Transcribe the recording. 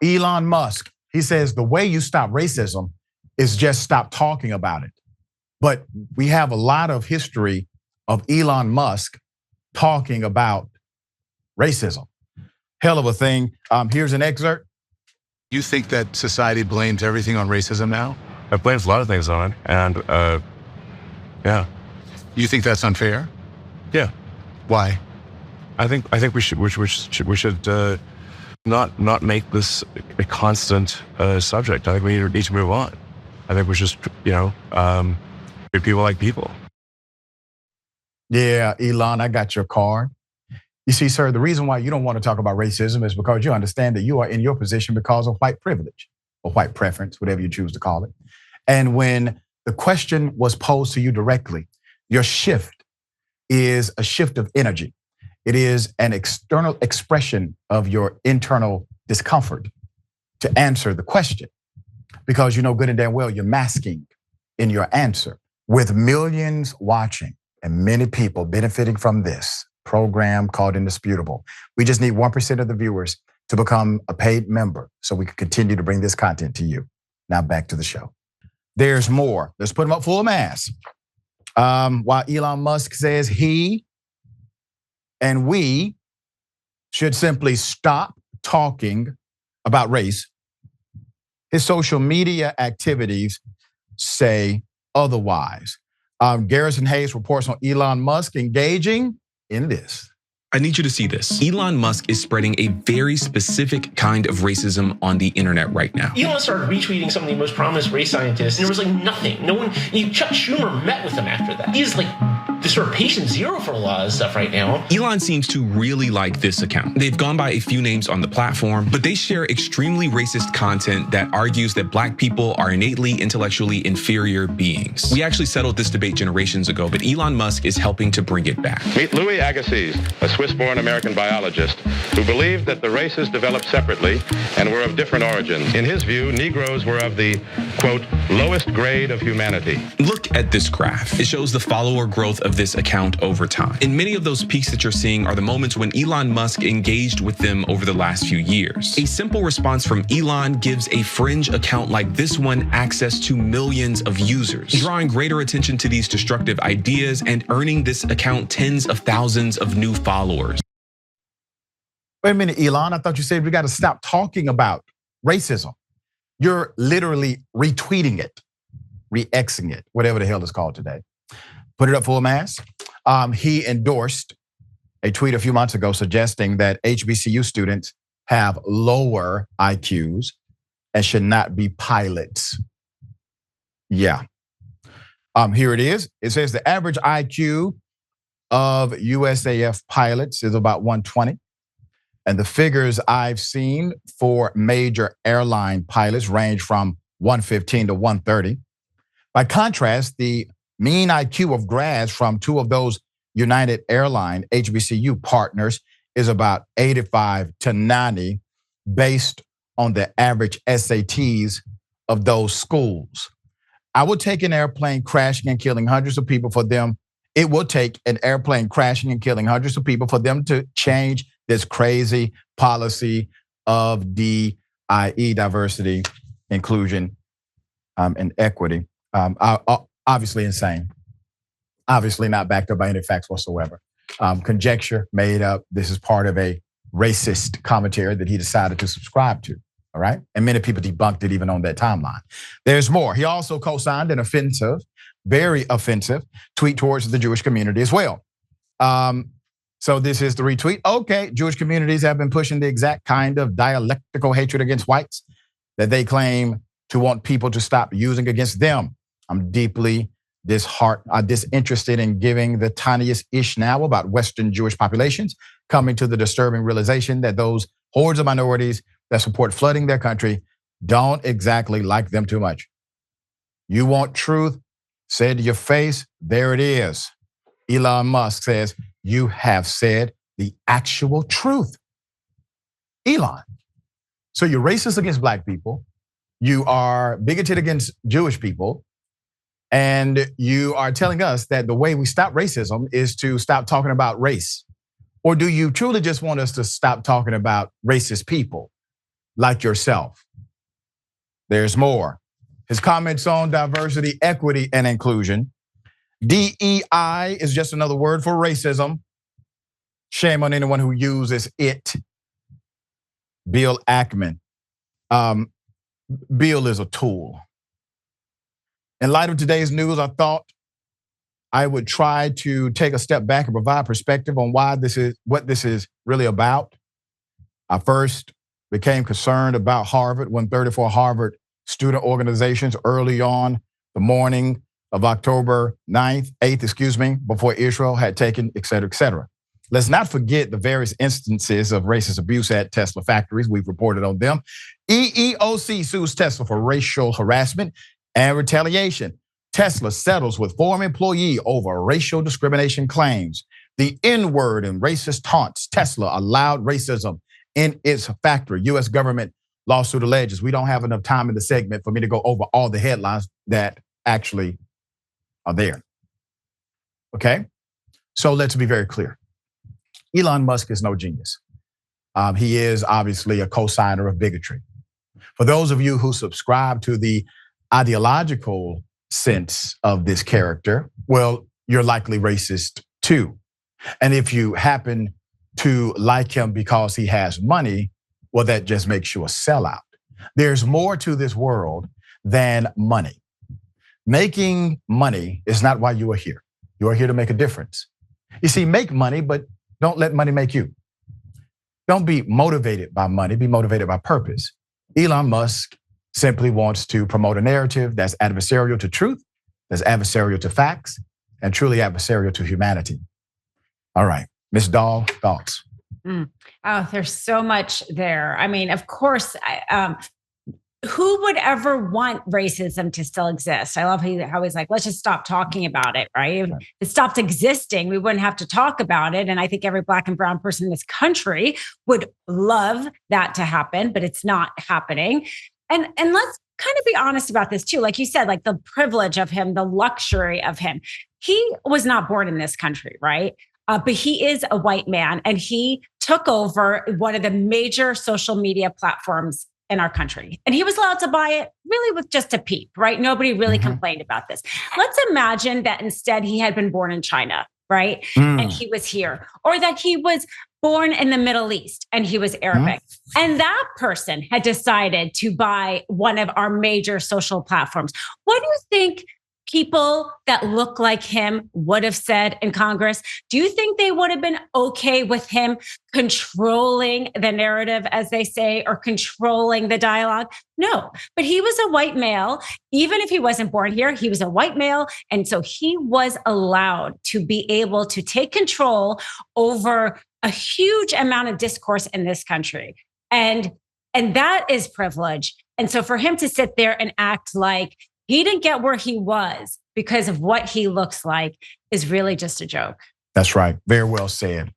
Elon Musk, he says the way you stop racism is just stop talking about it. But we have a lot of history of Elon Musk talking about racism. Hell of a thing. Here's an excerpt. You think that society blames everything on racism now? It blames a lot of things on it, and yeah. You think that's unfair? Yeah. Why? I think we should not make this a constant subject. I think we need to move on. I think we should treat people like people. Yeah, Elon, I got your card. You see, sir, the reason why you don't want to talk about racism is because you understand that you are in your position because of white privilege or white preference, whatever you choose to call it. And when the question was posed to you directly, your shift is a shift of energy. It is an external expression of your internal discomfort to answer the question, because you know good and damn well you're masking in your answer. With millions watching and many people benefiting from this program called Indisputable, we just need 1% of the viewers to become a paid member so we can continue to bring this content to you. Now back to the show. There's more. Let's put them up full mass. While Elon Musk says he and we should simply stop talking about race, his social media activities say otherwise. Garrison Hayes reports on Elon Musk engaging in this. I need you to see this. Elon Musk is spreading a very specific kind of racism on the internet right now. Elon started retweeting some of the most prominent race scientists, and there was like nothing. No one, Chuck Schumer met with him after that. He's like the sort of patient zero for a lot of stuff right now. Elon seems to really like this account. They've gone by a few names on the platform, but they share extremely racist content that argues that black people are innately intellectually inferior beings. We actually settled this debate generations ago, but Elon Musk is helping to bring it back. Meet Louis Agassiz, a Swiss-born American biologist who believed that the races developed separately and were of different origins. In his view, Negroes were of the, quote, lowest grade of humanity. Look at this graph. It shows the follower growth of this account over time. And many of those peaks that you're seeing are the moments when Elon Musk engaged with them over the last few years. A simple response from Elon gives a fringe account like this one access to millions of users, drawing greater attention to these destructive ideas and earning this account tens of thousands of new followers. Wait a minute, Elon, I thought you said we got to stop talking about racism. You're literally retweeting it, re-Xing it, whatever the hell it's called today. Put it up full mass. He endorsed a tweet a few months ago suggesting that HBCU students have lower IQs and should not be pilots. Yeah. Here it is. It says the average IQ of USAF pilots is about 120. And the figures I've seen for major airline pilots range from 115 to 130. By contrast, the mean IQ of grads from two of those United Airline HBCU partners is about 85 to 90 based on the average SATs of those schools. I would take an airplane crashing and killing hundreds of people for them. It will take an airplane crashing and killing hundreds of people for them to change this crazy policy of DIE, diversity, inclusion, and equity. Obviously insane. Obviously not backed up by any facts whatsoever. Conjecture made up. This is part of a racist commentary that he decided to subscribe to. All right. And many people debunked it even on that timeline. There's more. He also co-signed an offensive, very offensive tweet towards the Jewish community as well. So this is the retweet. Okay, Jewish communities have been pushing the exact kind of dialectical hatred against whites that they claim to want people to stop using against them. I'm deeply disinterested in giving the tiniest ish now about Western Jewish populations, coming to the disturbing realization that those hordes of minorities that support flooding their country don't exactly like them too much. You want truth? Say it to your face. There it is. Elon Musk says, you have said the actual truth. Elon. So you're racist against black people. You are bigoted against Jewish people. And you are telling us that the way we stop racism is to stop talking about race. Or do you truly just want us to stop talking about racist people? like yourself. There's more. His comments on diversity, equity, and inclusion. DEI is just another word for racism. Shame on anyone who uses it. Bill Ackman. Bill is a tool. In light of today's news, I thought I would try to take a step back and provide perspective on what this is really about. I first became concerned about Harvard when 34 Harvard student organizations early on the morning of October 8th, before Israel had taken, et cetera, et cetera. Let's not forget the various instances of racist abuse at Tesla factories. We've reported on them. EEOC sues Tesla for racial harassment and retaliation. Tesla settles with former employee over racial discrimination claims. The N-word and racist taunts. Tesla allowed racism in its factory. U.S. government lawsuit alleges. We don't have enough time in the segment for me to go over all the headlines that actually are there. Okay? So let's be very clear. Elon Musk is no genius. He is obviously a co-signer of bigotry. For those of you who subscribe to the ideological sense of this character, well, you're likely racist too. And if you happen to like him because he has money, well, that just makes you a sellout. There's more to this world than money. Making money is not why you are here. You are here to make a difference. You see, make money, but don't let money make you. Don't be motivated by money, be motivated by purpose. Elon Musk simply wants to promote a narrative that's adversarial to truth, that's adversarial to facts, and truly adversarial to humanity. All right, Ms. Dahl, thoughts? Oh, there's so much there. I mean, of course, who would ever want racism to still exist? I love how he's like, let's just stop talking about it, right? If it stopped existing, we wouldn't have to talk about it. And I think every Black and brown person in this country would love that to happen, but it's not happening. And let's kind of be honest about this too. Like you said, like the privilege of him, the luxury of him. He was not born in this country, right? But he is a white man, and he took over one of the major social media platforms in our country. And he was allowed to buy it really with just a peep, right? Nobody really complained about this. Let's imagine that instead he had been born in China, right? And he was here. Or that he was born in the Middle East and he was Arabic. And that person had decided to buy one of our major social platforms. What do you think people that look like him would have said in Congress? Do you think they would have been okay with him controlling the narrative, as they say, or controlling the dialogue? No, but he was a white male. Even if he wasn't born here, he was a white male. And so he was allowed to be able to take control over a huge amount of discourse in this country. And that is privilege. And so for him to sit there and act like he didn't get where he was because of what he looks like is really just a joke. That's right. Very well said.